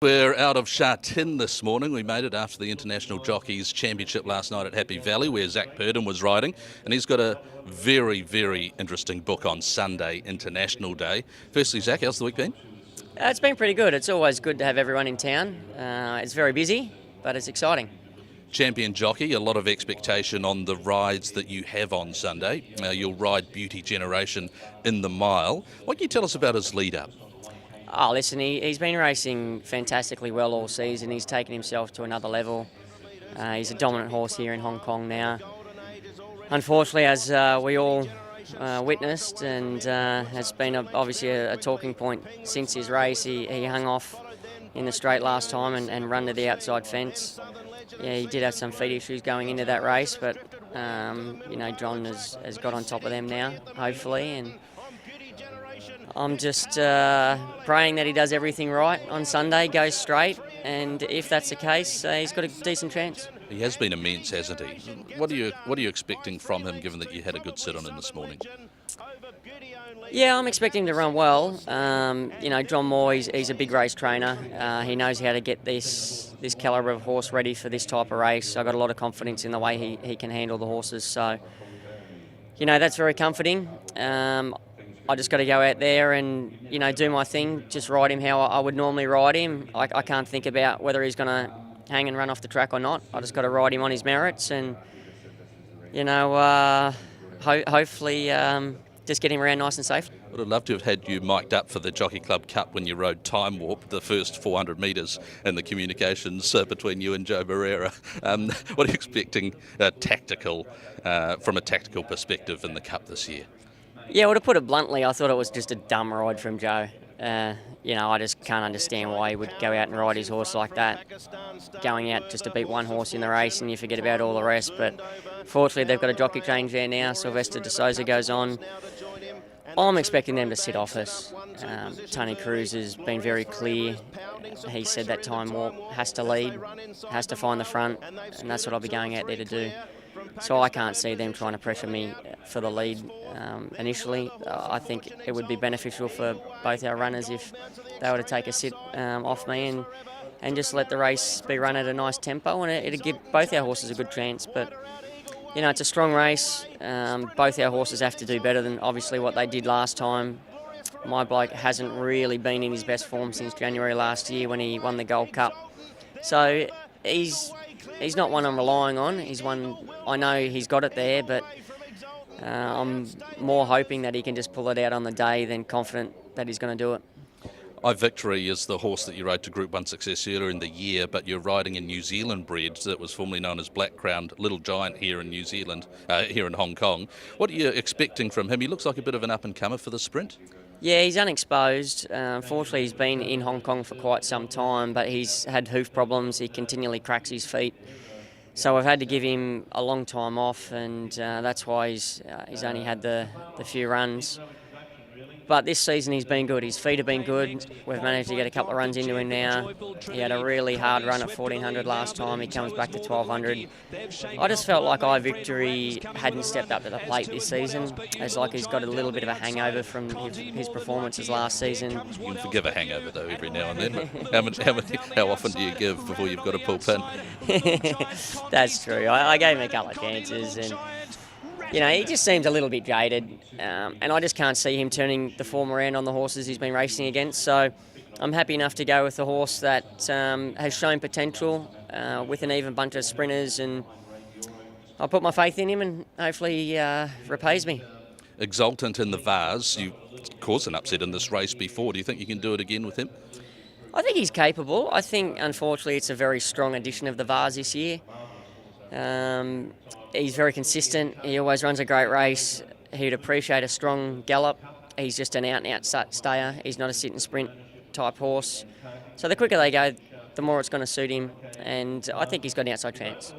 We're out of Sha Tin this morning. We made it after the International Jockeys Championship last night at Happy Valley, where Zac Purton was riding, and he's got a very, very interesting book on Sunday, International Day. Firstly, Zac, how's the week been? It's been pretty good. It's always good to have everyone in town. It's very busy, but it's exciting. Champion jockey, a lot of expectation on the rides that you have on Sunday. You'll ride Beauty Generation in the mile. What can you tell us about his lead-up? Oh, listen, he's been racing fantastically well all season. He's taken himself to another level. He's a dominant horse here in Hong Kong now. Unfortunately, as we all witnessed, and has been obviously a talking point since his race, he hung off in the straight last time and run to the outside fence. Yeah, he did have some feet issues going into that race, but John has got on top of them now, hopefully, and I'm just praying that he does everything right on Sunday, goes straight, and if that's the case, he's got a decent chance. He has been immense, hasn't he? What are you expecting from him, given that you had a good sit on him this morning? Yeah, I'm expecting him to run well. John Moore, he's a big race trainer. He knows how to get this calibre of horse ready for this type of race. I've got a lot of confidence in the way he can handle the horses. So, that's very comforting. I just got to go out there and, do my thing, just ride him how I would normally ride him. I can't think about whether he's going to hang and run off the track or not. I just got to ride him on his merits and, hopefully just get him around nice and safe. Would have loved to have had you mic'd up for the Jockey Club Cup when you rode Time Warp, the first 400 metres in the communications between you and Joe Barrera. What are you expecting from a tactical perspective in the Cup this year? Yeah, well, to put it bluntly, I thought it was just a dumb ride from Joe. I just can't understand why he would go out and ride his horse like that, going out just to beat one horse in the race and you forget about all the rest. But fortunately, they've got a jockey change there now. Sylvester de Souza goes on. I'm expecting them to sit off us. Tony Cruz has been very clear. He said that Time Warp has to lead, has to find the front, and that's what I'll be going out there to do. So I can't see them trying to pressure me for the lead initially. I think it would be beneficial for both our runners if they were to take a sit off me and just let the race be run at a nice tempo, and it'd give both our horses a good chance. But, it's a strong race. Both our horses have to do better than obviously what they did last time. My bloke hasn't really been in his best form since January last year when he won the Gold Cup. So he's not one I'm relying on. He's one I know he's got it there, but I'm more hoping that he can just pull it out on the day than confident that he's going to do it. Victory is the horse that you rode to Group 1 success earlier in the year, but you're riding a New Zealand bred that was formerly known as Black Crowned Little Giant here in New Zealand, here in Hong Kong. What are you expecting from him? He looks like a bit of an up-and-comer for the sprint. Yeah, he's unexposed. Unfortunately, he's been in Hong Kong for quite some time, but he's had hoof problems. He continually cracks his feet. So I've had to give him a long time off, and that's why he's only had the few runs. But this season he's been good. His feet have been good. We've managed to get a couple of runs into him now. He had a really hard run at 1400 last time. He comes back to 1200. I just felt like Victory hadn't stepped up to the plate this season. It's like he's got a little bit of a hangover from his performances last season. You can forgive a hangover though every now and then. How often do you give before you've got to pull pin? That's true. I gave him a couple of chances and he just seems a little bit jaded, and I just can't see him turning the form around on the horses he's been racing against. So I'm happy enough to go with the horse that has shown potential with an even bunch of sprinters, and I'll put my faith in him and hopefully he repays me. Exultant in the Vase, you caused an upset in this race before. Do you think you can do it again with him? I think he's capable. I think, unfortunately, it's a very strong edition of the Vase this year. He's very consistent. He always runs a great race. He'd appreciate a strong gallop. He's just an out-and-out stayer. He's not a sit-and-sprint type horse. So the quicker they go, the more it's going to suit him. And I think he's got an outside chance.